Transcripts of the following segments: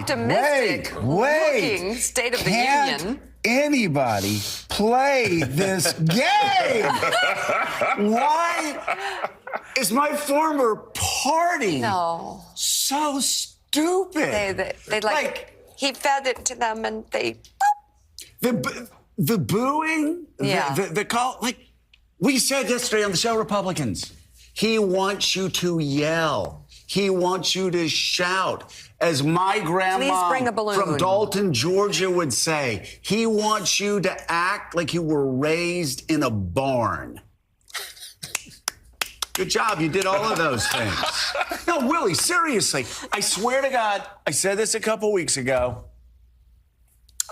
optimistic looking State of the Union. Anybody play this game? Why is my former party so stupid? They like he fed it to them and they the booing, the call, like we said yesterday on the show, Republicans, he wants you to yell. He wants you to shout. As my grandma from Dalton, Georgia would say, he wants you to act like you were raised in a barn. Good job. You did all of those things. No, Willie, seriously. I swear to God, I said this a couple weeks ago.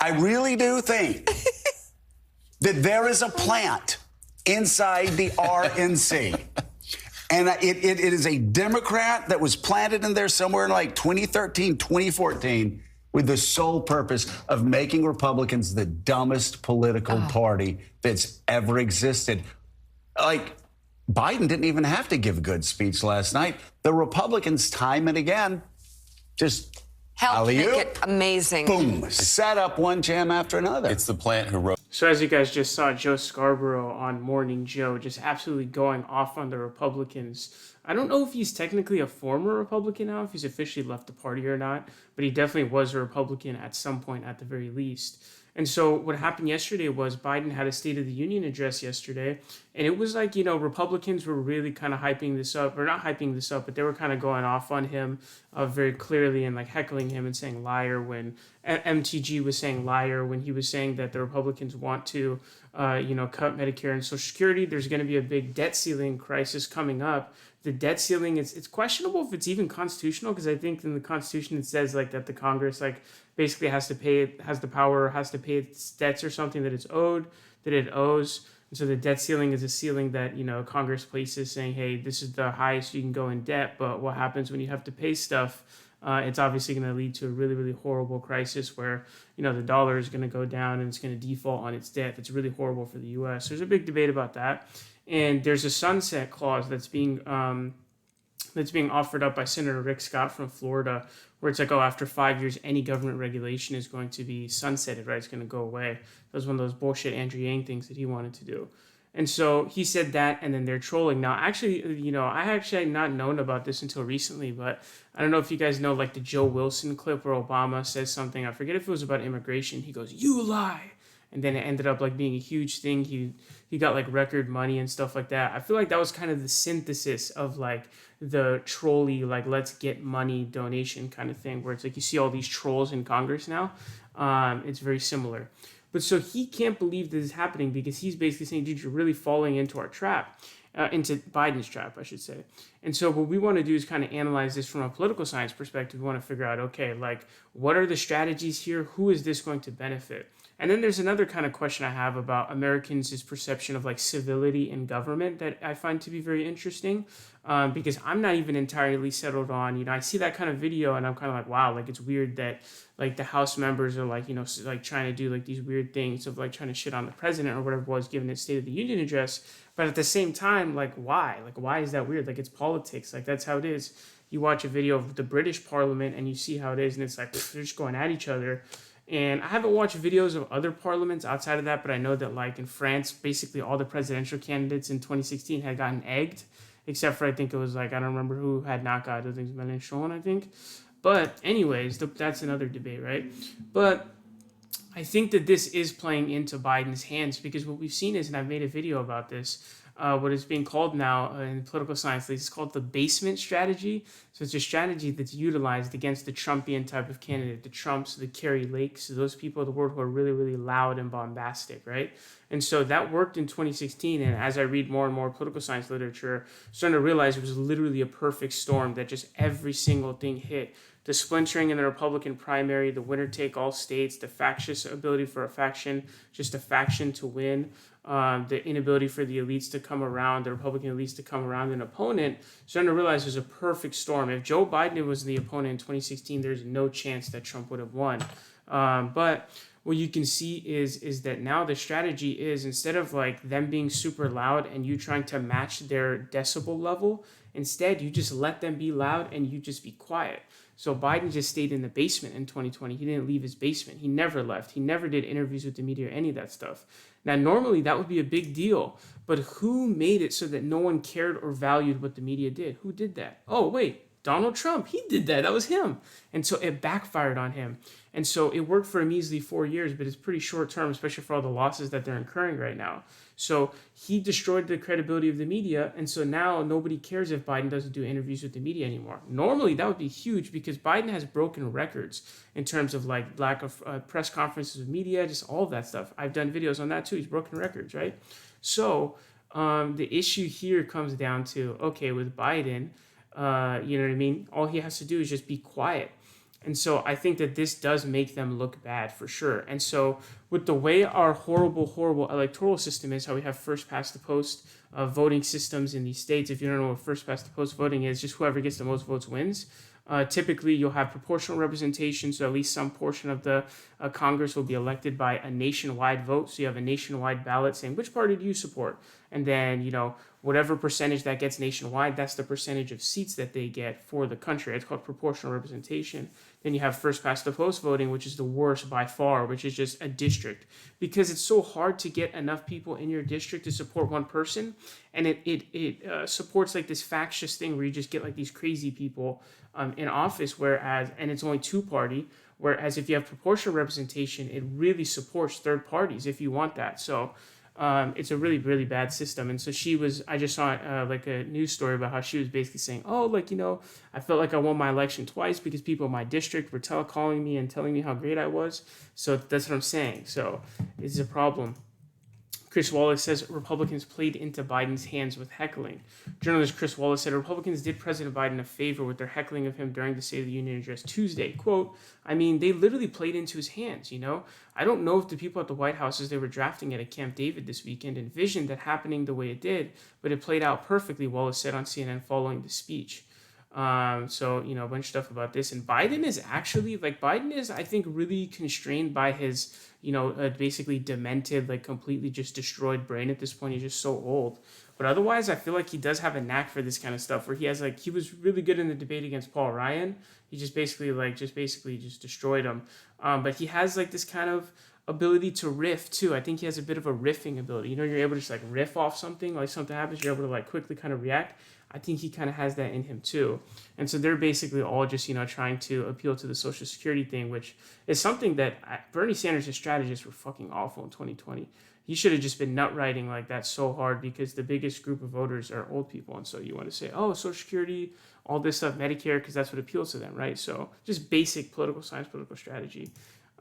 I really do think that there is a plant inside the RNC. And it is a Democrat that was planted in there somewhere in like 2013, 2014, with the sole purpose of making Republicans the dumbest political party that's ever existed. Like, Biden didn't even have to give a good speech last night. The Republicans, time and again, just help make it amazing. Boom, set up one jam after another. It's the plant who wrote. So as you guys just saw, Joe Scarborough on Morning Joe just absolutely going off on the Republicans. I don't know if he's technically a former Republican now, if he's officially left the party or not, but he definitely was a Republican at some point at the very least. And so what happened yesterday was Biden had a State of the Union address yesterday, and it was like, Republicans were really kind of hyping this up, or not hyping this up, but they were kind of going off on him very clearly and like heckling him and saying liar when MTG was saying liar when he was saying that the Republicans want to, cut Medicare and Social Security. There's going to be a big debt ceiling crisis coming up. The debt ceiling, it's questionable if it's even constitutional, because I think in the Constitution it says like that the Congress basically has to pay its debts or something that it owes. And so the debt ceiling is a ceiling that, Congress places saying, hey, this is the highest you can go in debt. But what happens when you have to pay stuff? It's obviously going to lead to a really, really horrible crisis where, the dollar is going to go down and it's going to default on its debt. It's really horrible for the U.S. There's a big debate about that. And there's a sunset clause that's being offered up by Senator Rick Scott from Florida, where it's like, after 5 years, any government regulation is going to be sunsetted, right? It's going to go away. That was one of those bullshit Andrew Yang things that he wanted to do. And so he said that, and then they're trolling. Now, actually, I actually had not known about this until recently, but I don't know if you guys know, like the Joe Wilson clip where Obama says something. I forget if it was about immigration. He goes, "You lie." And then it ended up like being a huge thing. He got like record money and stuff like that. I feel like that was kind of the synthesis of like the trolley, like let's get money donation kind of thing, where it's like you see all these trolls in Congress now. It's very similar. But so he can't believe this is happening because he's basically saying, dude, you're really falling into our trap, into Biden's trap, I should say. And so what we want to do is kind of analyze this from a political science perspective. We want to figure out, okay, like what are the strategies here? Who is this going to benefit? And then there's another kind of question I have about Americans' perception of like civility in government that I find to be very interesting, because I'm not even entirely settled on, I see that kind of video and I'm kind of like, wow, like it's weird that like the House members are like, like trying to do like these weird things of like trying to shit on the president or whatever it was given his State of the Union address. But at the same time, like why? Like why is that weird? Like it's politics. Like that's how it is. You watch a video of the British Parliament and you see how it is and it's like they're just going at each other. And I haven't watched videos of other parliaments outside of that, but I know that like in France, basically all the presidential candidates in 2016 had gotten egged, except for I think it was like, I don't remember who had not got it. I think it was Mélenchon, I think. But anyways, that's another debate, right? But I think that this is playing into Biden's hands because what we've seen is, and I've made a video about this, what is being called now in political science, it's called the basement strategy. So it's a strategy that's utilized against the Trumpian type of candidate, the Trumps, the Kerry Lakes, those people of the world who are really, really loud and bombastic, right? And so that worked in 2016. And as I read more and more political science literature, I'm starting to realize it was literally a perfect storm that just every single thing hit. The splintering in the Republican primary, the winner-take-all states, the factious ability for a faction, just a faction to win, the inability for the elites to come around, the Republican elites to come around an opponent, starting to realize it was a perfect storm. If Joe Biden was the opponent in 2016, there's no chance that Trump would have won. But what you can see is that now the strategy is, instead of like them being super loud and you trying to match their decibel level, instead you just let them be loud and you just be quiet. So Biden just stayed in the basement in 2020. He didn't leave his basement. He never left. He never did interviews with the media or any of that stuff. Now, normally that would be a big deal, but who made it so that no one cared or valued what the media did? Who did that? Oh, wait, Donald Trump. He did that. That was him. And so it backfired on him. And so it worked for a measly 4 years, but it's pretty short term, especially for all the losses that they're incurring right now. So he destroyed the credibility of the media. And so now nobody cares if Biden doesn't do interviews with the media anymore. Normally that would be huge because Biden has broken records in terms of like lack of press conferences with media, just all of that stuff. I've done videos on that too. He's broken records, right? So the issue here comes down to, okay, with Biden, you know what I mean? All he has to do is just be quiet. And so I think that this does make them look bad for sure. And so with the way our horrible, horrible electoral system is, how we have first past the post voting systems in these states, if you don't know what first past the post voting is, just whoever gets the most votes wins. Typically, you'll have proportional representation, so at least some portion of the Congress will be elected by a nationwide vote. So you have a nationwide ballot saying, which party do you support? And then, you know, whatever percentage that gets nationwide, that's the percentage of seats that they get for the country. It's called proportional representation. Then you have first past the post voting, which is the worst by far, which is just a district. Because it's so hard to get enough people in your district to support one person. And it supports like this factious thing where you just get like these crazy people in office, whereas, and it's only two party, whereas if you have proportional representation, it really supports third parties if you want that. So it's a really, really bad system. And so I just saw like a news story about how she was basically saying, oh, like, you know, I felt like I won my election twice because people in my district were calling me and telling me how great I was. So that's what I'm saying. So it's a problem. Chris Wallace says Republicans played into Biden's hands with heckling. Journalist Chris Wallace said Republicans did President Biden a favor with their heckling of him during the State of the Union address Tuesday. Quote, I mean, they literally played into his hands, you know? I don't know if the people at the White House, as they were drafting it at Camp David this weekend, envisioned that happening the way it did, but it played out perfectly, Wallace said on CNN following the speech. So, you know, a bunch of stuff about this. And Biden is, I think, really constrained by his, you know, basically demented, like completely just destroyed brain at this point. He's just so old. But otherwise, I feel like he does have a knack for this kind of stuff where he has he was really good in the debate against Paul Ryan. He just basically destroyed him. But he has like this kind of ability to riff too. I think he has a bit of a riffing ability. You know, you're able to just like riff off something, like something happens, you're able to like quickly kind of react. I think he kind of has that in him too. And so they're basically all just, you know, trying to appeal to the Social Security thing, which is something that Bernie Sanders' strategists were fucking awful in 2020. He should have just been nut writing like that so hard because the biggest group of voters are old people. And so you want to say, oh, Social Security, all this stuff, Medicare, because that's what appeals to them, right? So just basic political science, political strategy.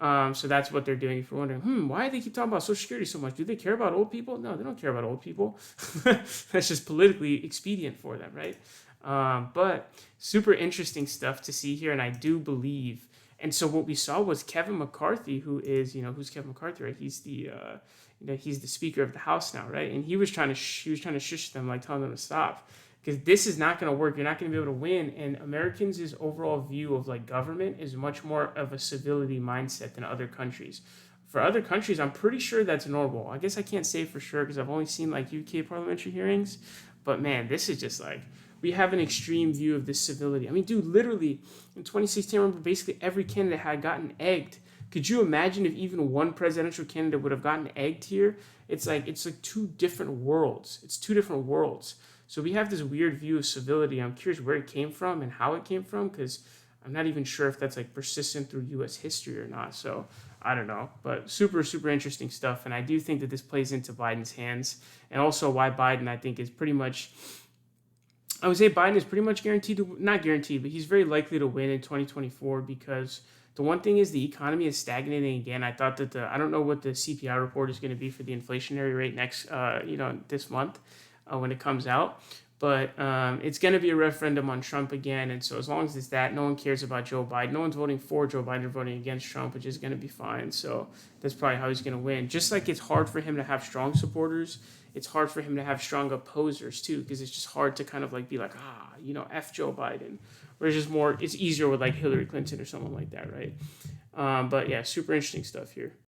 So that's what they're doing. If you're wondering, why do they keep talking about Social Security so much? Do they care about old people? No, they don't care about old people. That's just politically expedient for them, right? But super interesting stuff to see here. And I do believe, and so what we saw was Kevin McCarthy, who's Kevin McCarthy, right? He's the, he's the Speaker of the House now, right? And he was trying to shush them, like telling them to stop. Because this is not going to work. You're not going to be able to win. And Americans' overall view of like government is much more of a civility mindset than other countries. For other countries, I'm pretty sure that's normal. I guess I can't say for sure because I've only seen like UK parliamentary hearings. But man, this is just like, we have an extreme view of this civility. I mean, dude, literally in 2016, I remember basically every candidate had gotten egged. Could you imagine if even one presidential candidate would have gotten egged here? It's like two different worlds. It's two different worlds. So we have this weird view of civility. I'm curious where it came from and how it came from because I'm not even sure if that's like persistent through U.S. history or not. So I don't know. But super, super interesting stuff. And I do think that this plays into Biden's hands and also why Biden, I think, is pretty much, I would say Biden is pretty much not guaranteed, but he's very likely to win in 2024 because the one thing is the economy is stagnating again. I thought that I don't know what the CPI report is going to be for the inflationary rate next, this month. When it comes out, but it's going to be a referendum on Trump again, and so as long as it's that, no one cares about Joe Biden. No one's voting for Joe Biden or voting against Trump, which is going to be fine. So that's probably how he's going to win. Just like it's hard for him to have strong supporters, it's hard for him to have strong opposers too, because it's just hard to kind of like be like, F Joe Biden. Whereas it's easier with like Hillary Clinton or someone like that, right? But yeah, super interesting stuff here.